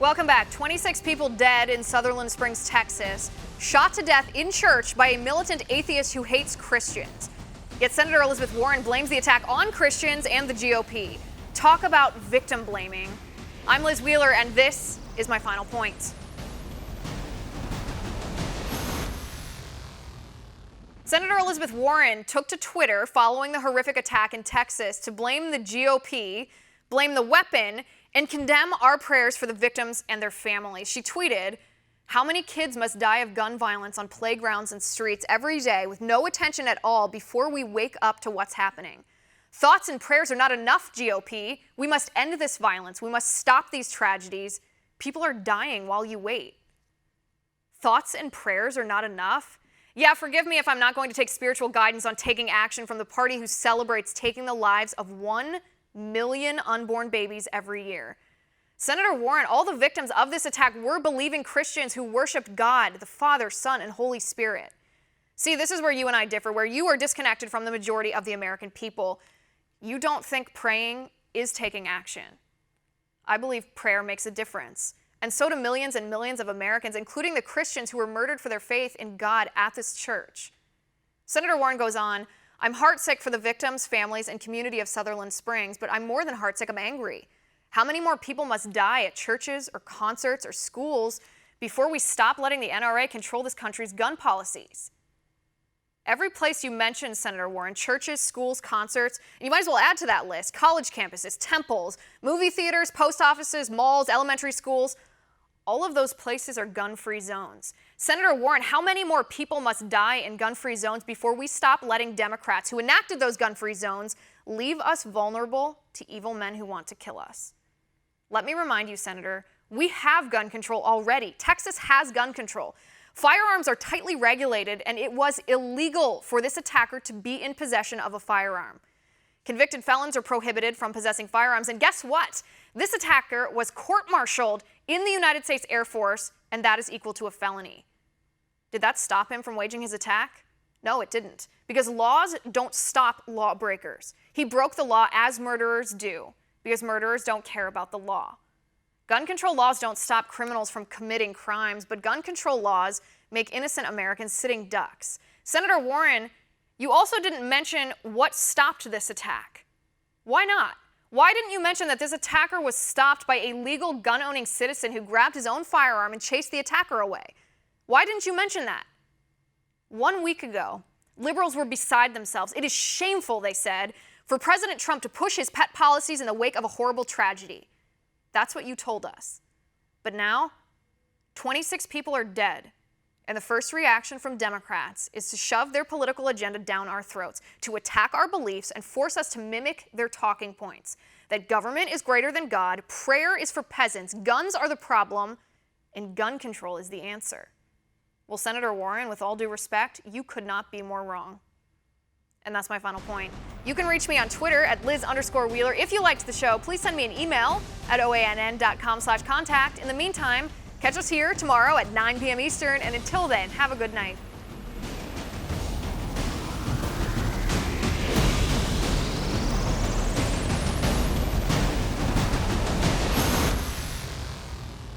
Welcome back. 26 people dead in Sutherland Springs, Texas, shot to death in church by a militant atheist who hates Christians. Yet Senator Elizabeth Warren blames the attack on Christians and the GOP. Talk about victim blaming. I'm Liz Wheeler, and this is my final point. Senator Elizabeth Warren took to Twitter following the horrific attack in Texas to blame the GOP, blame the weapon, and condemn our prayers for the victims and their families. She tweeted, "How many kids must die of gun violence on playgrounds and streets every day with no attention at all before we wake up to what's happening? Thoughts and prayers are not enough, GOP. We must end this violence. We must stop these tragedies. People are dying while you wait." Thoughts and prayers are not enough? Yeah, forgive me if I'm not going to take spiritual guidance on taking action from the party who celebrates taking the lives of 1 million unborn babies every year. Senator Warren, all the victims of this attack were believing Christians who worshiped God, the Father, Son, and Holy Spirit. See, this is where you and I differ, where you are disconnected from the majority of the American people. You don't think praying is taking action. I believe prayer makes a difference. And so do millions and millions of Americans, including the Christians who were murdered for their faith in God at this church. Senator Warren goes on, "I'm heartsick for the victims, families, and community of Sutherland Springs, but I'm more than heartsick, I'm angry. How many more people must die at churches or concerts or schools before we stop letting the NRA control this country's gun policies?" Every place you mentioned, Senator Warren, churches, schools, concerts, and you might as well add to that list college campuses, temples, movie theaters, post offices, malls, elementary schools. All of those places are gun-free zones. Senator Warren, how many more people must die in gun-free zones before we stop letting Democrats who enacted those gun-free zones leave us vulnerable to evil men who want to kill us? Let me remind you, Senator, we have gun control already. Texas has gun control. Firearms are tightly regulated, and it was illegal for this attacker to be in possession of a firearm. Convicted felons are prohibited from possessing firearms, and guess what? This attacker was court-martialed in the United States Air Force, and that is equal to a felony. Did that stop him from waging his attack? No, it didn't, because laws don't stop lawbreakers. He broke the law as murderers do, because murderers don't care about the law. Gun control laws don't stop criminals from committing crimes, but gun control laws make innocent Americans sitting ducks. Senator Warren, you also didn't mention what stopped this attack. Why not? Why didn't you mention that this attacker was stopped by a legal gun-owning citizen who grabbed his own firearm and chased the attacker away? Why didn't you mention that? 1 week ago, liberals were beside themselves. It is shameful, they said, for President Trump to push his pet policies in the wake of a horrible tragedy. That's what you told us. But now, 26 people are dead, and the first reaction from Democrats is to shove their political agenda down our throats, to attack our beliefs and force us to mimic their talking points. That government is greater than God, prayer is for peasants, guns are the problem, and gun control is the answer. Well, Senator Warren, with all due respect, you could not be more wrong. And that's my final point. You can reach me on Twitter at Liz_Wheeler. If you liked the show, please send me an email at oann.com/contact. In the meantime, catch us here tomorrow at 9 p.m. Eastern. And until then, have a good night.